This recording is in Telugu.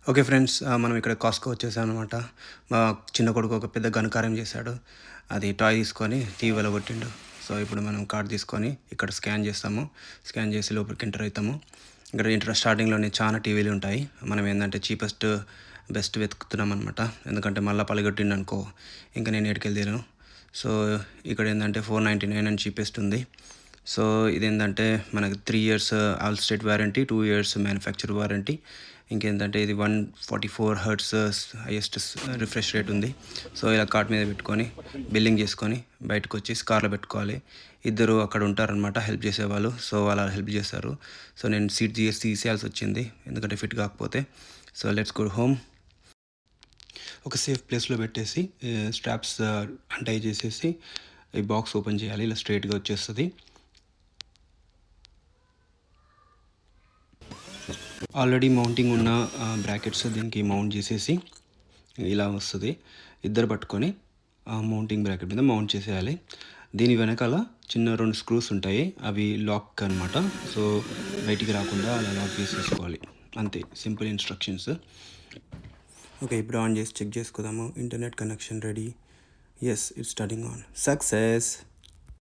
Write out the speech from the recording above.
ఓకే ఫ్రెండ్స్, మనం ఇక్కడ కాస్ట్‌కో వచ్చేసామనమాట. మా చిన్న కొడుకు ఒక పెద్ద ఘనకార్యం చేశాడు. అది టాయ్ తీసుకొని టీవీ పగలగొట్టిండు. సో, ఇప్పుడు మనం కార్డ్ తీసుకొని ఇక్కడ స్కాన్ చేస్తాము. స్కాన్ చేసి లోపలికి ఎంటర్ అయితాము. ఇక్కడ స్టార్టింగ్‌లోనే చాలా టీవీలు ఉంటాయి. మనం ఏందంటే చీపెస్ట్, బెస్ట్ వెతుకుతున్నామనమాట. ఎందుకంటే మళ్ళా పగలగొట్టిండనుకో ఇంక నేను ఏడికెళ్ళలేను. సో, ఇక్కడ ఏందంటే 499 అని చీపెస్ట్ ఉంది. సో, ఇదేందంటే మనకి 3 years all state warranty, 2 years manufacture warranty. ఇంకేంటంటే ఇది 144 హెర్ట్జ్ హైయెస్ట్ రిఫ్రెష్ రేట్ ఉంది. సో, ఇలా కార్ట్ మీద పెట్టుకొని బిల్లింగ్ చేసుకొని బయటకు వచ్చి కార్లో పెట్టుకోవాలి. ఇద్దరు అక్కడ ఉంటారనమాట హెల్ప్ చేసేవాళ్ళు. సో, వాళ్ళు హెల్ప్ చేస్తారు. సో, నేను సీట్ తీసేయాల్సి వచ్చింది ఎందుకంటే ఫిట్ కాకపోతే. So, let's go home. ఒక సేఫ్ ప్లేస్లో పెట్టేసి స్ట్రాప్స్ అన్టై చేసేసి ఈ బాక్స్ ఓపెన్ చేయాలి. ఇలా స్ట్రైట్గా వచ్చేస్తుంది. ఆల్రెడీ మౌంటింగ్ ఉన్న బ్రాకెట్స్ దీనికి మౌంట్ చేసేసి ఇలా వస్తుంది. ఇద్దరు పట్టుకొని మౌంటింగ్ బ్రాకెట్ మీద మౌంట్ చేసేయాలి. దీని వెనకాల చిన్న 2 స్క్రూస్ ఉంటాయి, అవి లాక్ అనమాట. సో, బయటికి రాకుండా అలా లాక్ చేసేసుకోవాలి. అంతే, సింపుల్ ఇన్స్ట్రక్షన్స్. ఓకే, ఇప్పుడు ఆన్ చేసి చెక్ చేసుకుందాము. Internet connection ready. Yes, it's starting on. Success.